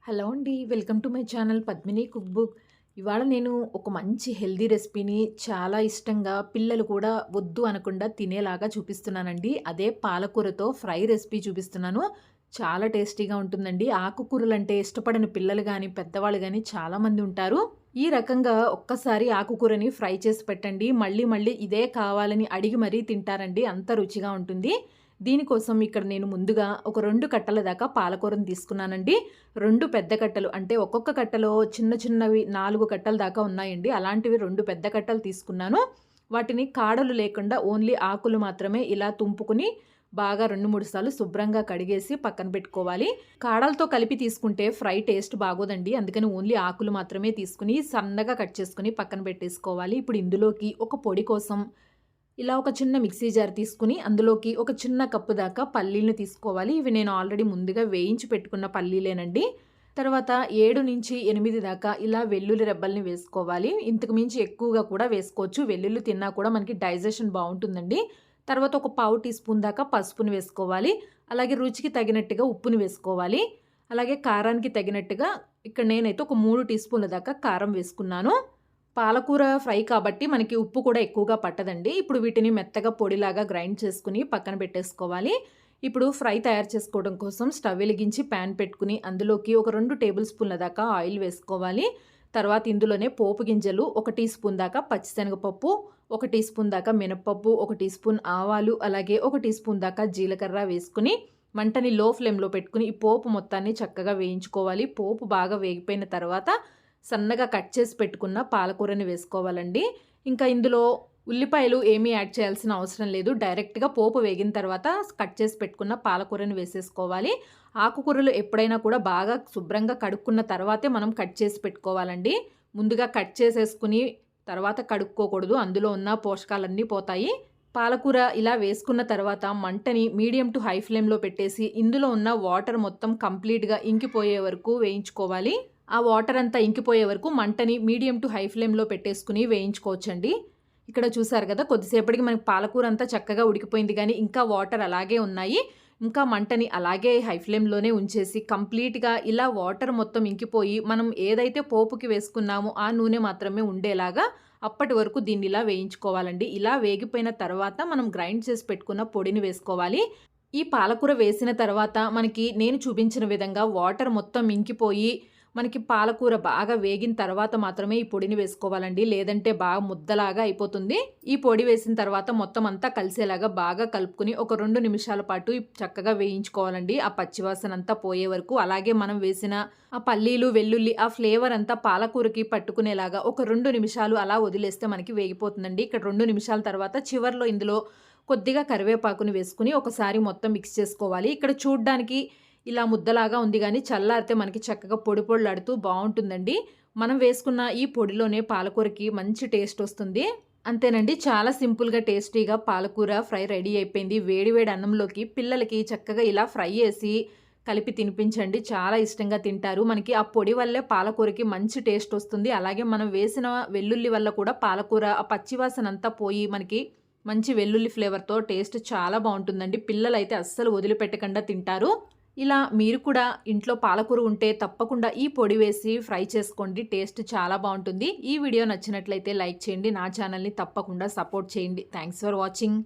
Hello అండి. Welcome to my channel Padmini cook book. ఇవాళ నేను ఒక మంచి హెల్తీ రెసిపీని చాలా ఇష్టంగా పిల్లలు కూడా వద్దు అనకుండా తినేలాగా చూపిస్తున్నానండి. అదే పాలకూరతో ఫ్రై రెసిపీ చూపిస్తున్నాను. చాలా టేస్టీగా ఉంటుందండి. ఆకుకూరలంటే ఇష్టపడని పిల్లలు గానీ, పెద్దవాళ్ళు గానీ చాలామంది ఉంటారు. ఈ రకంగా ఒక్కసారి ఆకుకూరని ఫ్రై చేసి పెట్టండి. మళ్ళీ మళ్ళీ ఇదే కావాలని అడిగి మరీ తింటారండి. అంత రుచిగా ఉంటుంది. దీనికోసం ఇక్కడ నేను ముందుగా ఒక 2 కట్టల దాకా పాలకూరను తీసుకున్నానండి. 2 పెద్ద కట్టలు అంటే ఒక్కొక్క కట్టలో చిన్న చిన్నవి 4 కట్టల దాకా ఉన్నాయండి. అలాంటివి 2 పెద్ద కట్టలు తీసుకున్నాను. వాటిని కాడలు లేకుండా ఓన్లీ ఆకులు మాత్రమే ఇలా తుంపుకుని బాగా 2, 3 సార్లు శుభ్రంగా కడిగేసి పక్కన పెట్టుకోవాలి. కాడలతో కలిపి తీసుకుంటే ఫ్రై టేస్ట్ బాగోదండి. అందుకని ఓన్లీ ఆకులు మాత్రమే తీసుకుని సన్నగా కట్ చేసుకుని పక్కన పెట్టేసుకోవాలి. ఇప్పుడు ఇందులోకి ఒక పొడి కోసం ఇలా ఒక చిన్న మిక్సీ జార్ తీసుకుని అందులోకి ఒక చిన్న కప్పు దాకా పల్లీలను తీసుకోవాలి. ఇవి నేను ఆల్రెడీ ముందుగా వేయించి పెట్టుకున్న పల్లీలేనండి. తర్వాత 7-8 దాకా ఇలా వెల్లుల్లి రెబ్బల్ని వేసుకోవాలి. ఇంతకు మించి ఎక్కువగా కూడా వేసుకోవచ్చు. వెల్లుల్లి తిన్నా కూడా మనకి డైజెషన్ బాగుంటుందండి. తర్వాత ఒక పావు టీ స్పూన్ దాకా పసుపుని వేసుకోవాలి. అలాగే రుచికి తగినట్టుగా ఉప్పుని వేసుకోవాలి. అలాగే కారానికి తగినట్టుగా ఇక్కడ నేనైతే ఒక 3 టీ స్పూన్ల దాకా కారం వేసుకున్నాను. పాలకూర ఫ్రై కాబట్టి మనకి ఉప్పు కూడా ఎక్కువగా పట్టదండి. ఇప్పుడు వీటిని మెత్తగా పొడిలాగా గ్రైండ్ చేసుకుని పక్కన పెట్టేసుకోవాలి. ఇప్పుడు ఫ్రై తయారు చేసుకోవడం కోసం స్టవ్ వెలిగించి ప్యాన్ పెట్టుకుని అందులోకి ఒక 2 టేబుల్ స్పూన్ల దాకా ఆయిల్ వేసుకోవాలి. తర్వాత ఇందులోనే పోపు గింజలు 1 టీ స్పూన్ దాకా పచ్చిశనగపప్పు, 1 టీ స్పూన్ దాకా మినపప్పు, 1 టీ స్పూన్ ఆవాలు, అలాగే 1 టీ స్పూన్ దాకా జీలకర్ర వేసుకుని మంటని లో ఫ్లేమ్లో పెట్టుకుని ఈ పోపు మొత్తాన్ని చక్కగా వేయించుకోవాలి. పోపు బాగా వేగిపోయిన తర్వాత సన్నగా కట్ చేసి పెట్టుకున్న పాలకూరని వేసుకోవాలండి. ఇంకా ఇందులో ఉల్లిపాయలు ఏమీ యాడ్ చేయాల్సిన అవసరం లేదు. డైరెక్ట్గా పోపు వేగిన తర్వాత కట్ చేసి పెట్టుకున్న పాలకూరని వేసేసుకోవాలి. ఆకుకూరలు ఎప్పుడైనా కూడా బాగా శుభ్రంగా కడుక్కున్న తర్వాతే మనం కట్ చేసి పెట్టుకోవాలండి. ముందుగా కట్ చేసేసుకుని తర్వాత కడుక్కోకూడదు. అందులో ఉన్న పోషకాలన్నీ పోతాయి. పాలకూర ఇలా వేసుకున్న తర్వాత మంటని మీడియం టు హై ఫ్లేమ్లో పెట్టేసి ఇందులో ఉన్న వాటర్ మొత్తం కంప్లీట్గా ఇంకిపోయే వరకు వేయించుకోవాలి. ఆ వాటర్ అంతా ఇంకిపోయే వరకు మంటని మీడియం టు హై ఫ్లేమ్లో పెట్టేసుకుని వేయించుకోవచ్చండి. ఇక్కడ చూసారు కదా, కొద్దిసేపటికి మనకి పాలకూర అంతా చక్కగా ఉడికిపోయింది కానీ ఇంకా వాటర్ అలాగే ఉన్నాయి. ఇంకా మంటని అలాగే హై ఫ్లేమ్లోనే ఉంచేసి కంప్లీట్గా ఇలా వాటర్ మొత్తం ఇంకిపోయి మనం ఏదైతే పోపుకి వేసుకున్నామో ఆ నూనె మాత్రమే ఉండేలాగా అప్పటి వరకు దీన్ని ఇలా వేయించుకోవాలండి. ఇలా వేగిపోయిన తర్వాత మనం గ్రైండ్ చేసి పెట్టుకున్న పొడిని వేసుకోవాలి. ఈ పాలకూర వేసిన తర్వాత మనకి నేను చూపించిన విధంగా వాటర్ మొత్తం ఇంకిపోయి మనకి పాలకూర బాగా వేగిన తర్వాత మాత్రమే ఈ పొడిని వేసుకోవాలండి. లేదంటే బాగా ముద్దలాగా అయిపోతుంది. ఈ పొడి వేసిన తర్వాత మొత్తం అంతా కలిసేలాగా బాగా కలుపుకుని ఒక 2 నిమిషాల పాటు చక్కగా వేయించుకోవాలండి. ఆ పచ్చివాసన అంతా పోయే వరకు. అలాగే మనం వేసిన ఆ పల్లీలు, వెల్లుల్లి ఆ ఫ్లేవర్ అంతా పాలకూరకి పట్టుకునేలాగా ఒక 2 నిమిషాలు అలా వదిలేస్తే మనకి వేగిపోతుందండి. ఇక్కడ 2 నిమిషాల తర్వాత చివర్లో ఇందులో కొద్దిగా కరివేపాకుని వేసుకుని ఒకసారి మొత్తం మిక్స్ చేసుకోవాలి. ఇక్కడ చూడ్డానికి ఇలా ముద్దలాగా ఉంది కానీ చల్లారితే మనకి చక్కగా పొడి పొడిలాడుతూ బాగుంటుందండి. మనం వేసుకున్న ఈ పొడిలోనే పాలకూరకి మంచి టేస్ట్ వస్తుంది. అంతేనండి, చాలా సింపుల్గా టేస్టీగా పాలకూర ఫ్రై రెడీ అయిపోయింది. వేడివేడి అన్నంలోకి పిల్లలకి చక్కగా ఇలా ఫ్రై చేసి కలిపి తినిపించండి. చాలా ఇష్టంగా తింటారు. మనకి ఆ పొడి వల్లే పాలకూరకి మంచి టేస్ట్ వస్తుంది. అలాగే మనం వేసిన వెల్లుల్లి వల్ల కూడా పాలకూర ఆ పచ్చివాసన అంతా పోయి మనకి మంచి వెల్లుల్లి ఫ్లేవర్తో టేస్ట్ చాలా బాగుంటుందండి. పిల్లలైతే అస్సలు వదిలిపెట్టకుండా తింటారు. ఇలా మీరు కూడా ఇంట్లో పాలకూర ఉంటే తప్పకుండా ఈ పొడి వేసి ఫ్రై చేసుకోండి. టేస్ట్ చాలా బాగుంటుంది. ఈ వీడియో నచ్చినట్లయితే లైక్ చేయండి. నా ఛానల్ని తప్పకుండా సపోర్ట్ చేయండి. Thanks for watching.